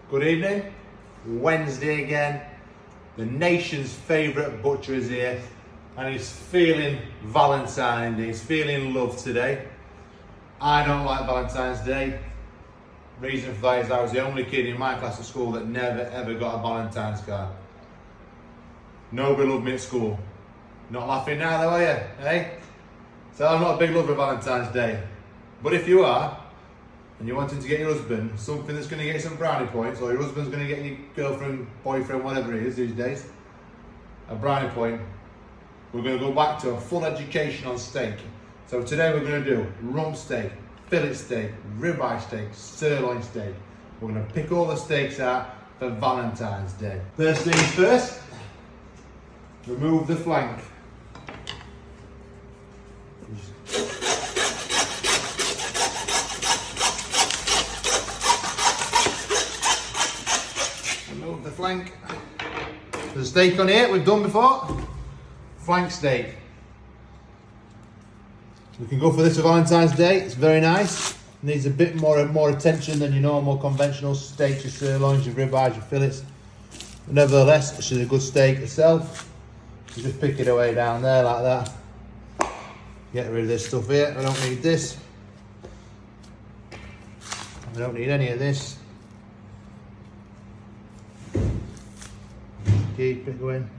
Good evening. Wednesday again. The nation's favourite butcher is here and he's feeling Valentine Day. He's feeling love today. I don't like Valentine's Day. Reason for that is I was the only kid in my class at school that never ever got a Valentine's card. Nobody loved me at school. Not laughing now though, are you? Eh? So I'm not a big lover of Valentine's Day. But if you are, and you're wanting to get your husband something that's going to get you some brownie points, or your husband's going to get your girlfriend, boyfriend, whatever it is these days, a brownie point, we're going to go back to a full education on steak. So today we're going to do rump steak, fillet steak, ribeye steak, sirloin steak. We're going to pick all the steaks out for Valentine's Day. First things first, remove the flank. Remove the flank. There's a steak on here we've done before. Flank steak. We can go for this for Valentine's Day. It's very nice. Needs a bit more attention than your normal conventional steaks, your sirloins, your ribeyes, your fillets. But nevertheless, it's a good steak itself. You just pick it away down there like that. Get rid of this stuff here. I don't need this. I don't need any of this. Keep it going.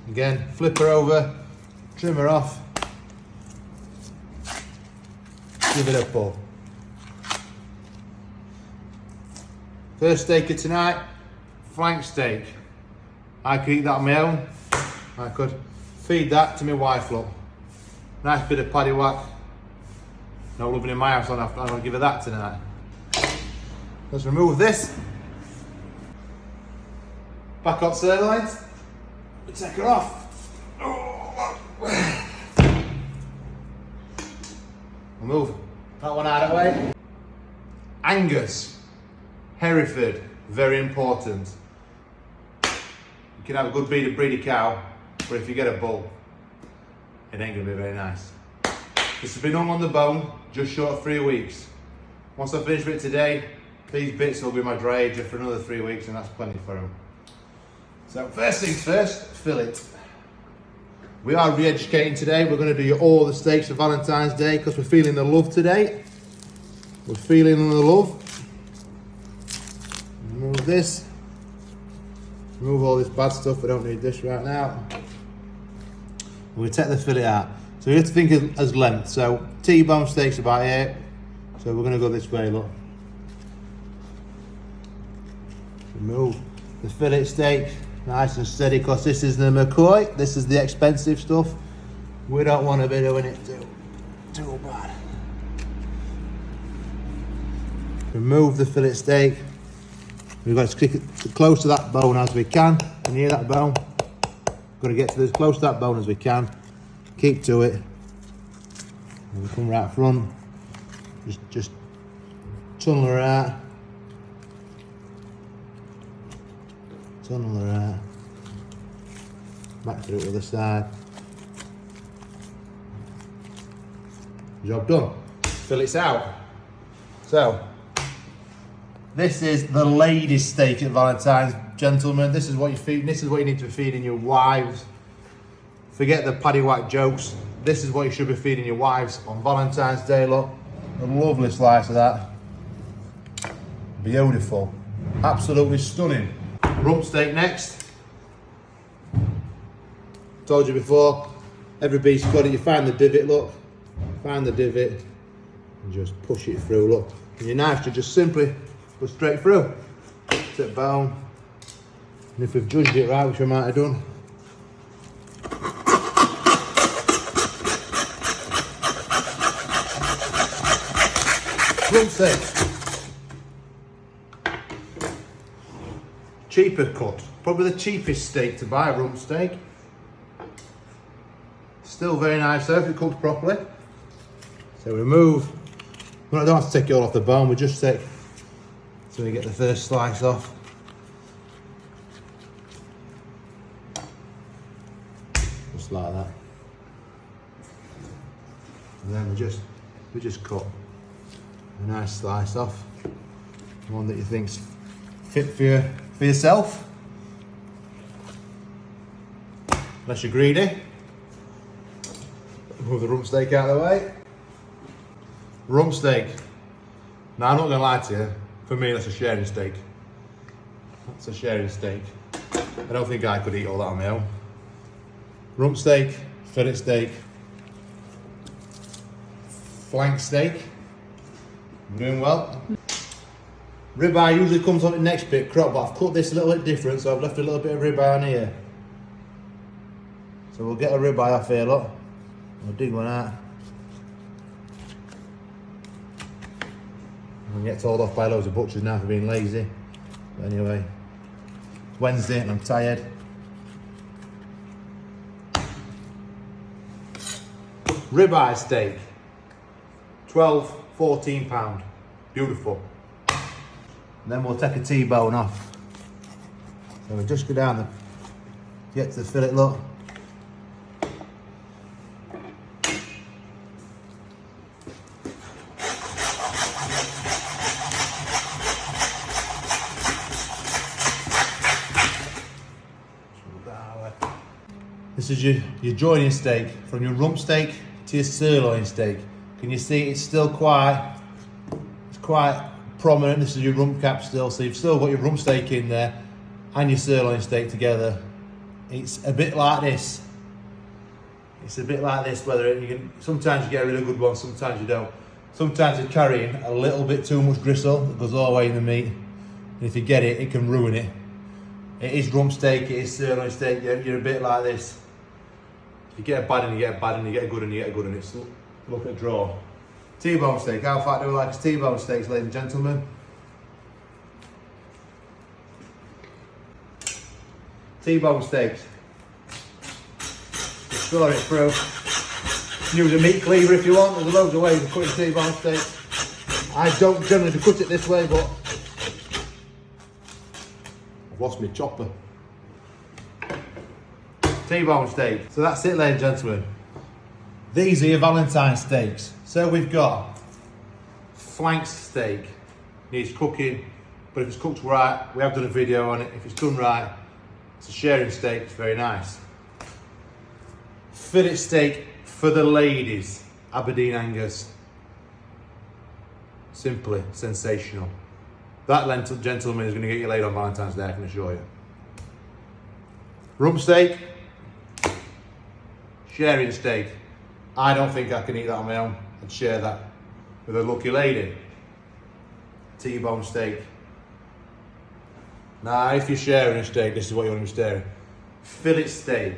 Again, flip her over, trim her off, give it a pull. First steak of tonight, flank steak. I could eat that on my own. I could feed that to my wife, look. Nice bit of paddy whack. No loving in my house, I'll give her that tonight. Let's remove this. Back on sirloins. We take her off. We'll move that one out of the way. Angus, Hereford, very important. You can have a good breed of cow, but if you get a bull, it ain't gonna be very nice. This has been hung on the bone just short of 3 weeks. Once I finish with it today, these bits will be my dry ager for another 3 weeks, and that's plenty for them. So first things first, fillet. We are re-educating today. We're going to do all the steaks for Valentine's Day because we're feeling the love today. We're feeling the love. Remove this. Remove all this bad stuff. We don't need this right now. We're going to take the fillet out. So you have to think as length. So T-bone steak's about here. So we're going to go this way, look. Remove the fillet steak. Nice and steady, because this is the McCoy. This is the expensive stuff. We don't want to be doing it too bad. Remove the fillet steak. We've got to stick it as close to that bone as we can. Can you hear that bone? Got to get to as close to that bone as we can. Keep to it. And we come right front. Just tunnel her out. Tunnel her out. Back to the other side. Job done. Fillets out. So, this is the ladies' steak at Valentine's, gentlemen. This is what you feed. This is what you need to be feeding your wives. Forget the paddy whack jokes. This is what you should be feeding your wives on Valentine's Day. Look, a lovely slice of that. Beautiful, absolutely stunning. Rump steak next. Told you before, every piece got it. You find the divot, look. Find the divot and just push it through, look. And your knife should just simply go straight through. Sit bone. And if we've judged it right, which we might have done, rump steak. Cheaper cut. Probably the cheapest steak to buy, rump steak. Still very nice though, if it cooked properly. So remove. We don't have to take it all off the bone, we just take, so we get the first slice off. Just like that. And then we just cut. A nice slice off. One that you think's fit for yourself. Unless you're greedy. Move the rump steak out of the way. Rump steak. Now I'm not gonna lie to you, for me that's a sharing steak. That's a sharing steak. I don't think I could eat all that on my own. Rump steak, fillet steak, flank steak. I'm doing well. Ribeye usually comes on the next bit crop, but I've cut this a little bit different, so I've left a little bit of ribeye on here. So we'll get a ribeye off here, look. We'll dig one out. And get told off by loads of butchers now for being lazy. But anyway, it's Wednesday and I'm tired. Ribeye steak, 12, 14 pound, beautiful. And then we'll take a T-bone off. So we'll just go down the, get to the fillet, look. This is your joining steak, from your rump steak to your sirloin steak. Can you see it's still quite prominent? This is your rump cap still, so you've still got your rump steak in there and your sirloin steak together. It's a bit like this. It's a bit like this, whether you can, sometimes you get a really good one, sometimes you don't. Sometimes you're carrying a little bit too much gristle that goes all the way in the meat. And if you get it, it can ruin it. It is rump steak, it is sirloin steak, you're a bit like this. You get a bad and you get a bad and you get a good and you get a good, and it's look at draw. T-bone steak, how fat do we like T-bone steaks, ladies and gentlemen? T-bone steaks. Just score it through. Use a meat cleaver if you want, there's loads of ways of cutting T-bone steaks. I don't generally cut it this way, but I've lost my chopper. T-bone steak. So that's it, ladies and gentlemen. These are your Valentine steaks. So we've got flank steak. Needs cooking, but if it's cooked right, we have done a video on it. If it's done right, it's a sharing steak, it's very nice. Fillet steak for the ladies, Aberdeen Angus. Simply sensational. That gentleman is going to get you laid on Valentine's Day, I can assure you. Rump steak, sharing steak. I don't think I can eat that on my own and share that with a lucky lady. T-bone steak. Now, if you're sharing a steak, this is what you want to be sharing. Fillet steak,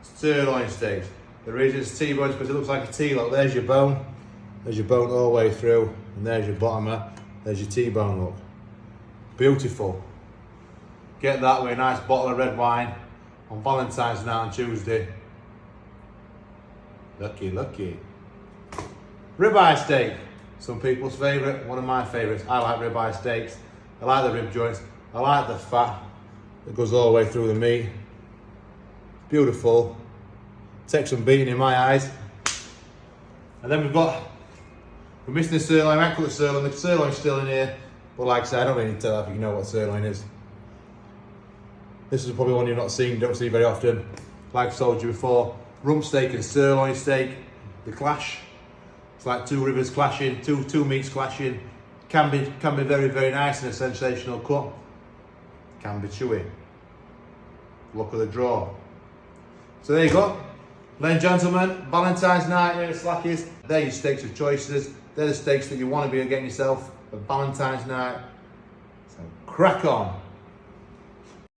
sirloin steak. The reason it's T-bone is because it looks like a T. Look, there's your bone. There's your bone all the way through, and there's your bottomer. There's your T-bone, look. Beautiful. Get that with a nice bottle of red wine on Valentine's night on Tuesday. Lucky, lucky. Ribeye steak. Some people's favourite, one of my favourites. I like ribeye steaks. I like the rib joints. I like the fat that goes all the way through the meat. Beautiful. Takes some beating in my eyes. And then we're missing the sirloin. I might put the sirloin. The sirloin's still in here. But like I said, I don't really tell if you know what sirloin is. This is probably one you've not seen, don't see very often. Like I told you before, rump steak and sirloin steak, the clash. It's like two rivers clashing, two meats clashing. Can be very, very nice and a sensational cut. Can be chewy. Look at the draw. So there you go. Ladies and gentlemen, Valentine's night here at Slackies. They're your steaks of choices. They're the steaks that you want to be getting yourself for Valentine's night. So crack on.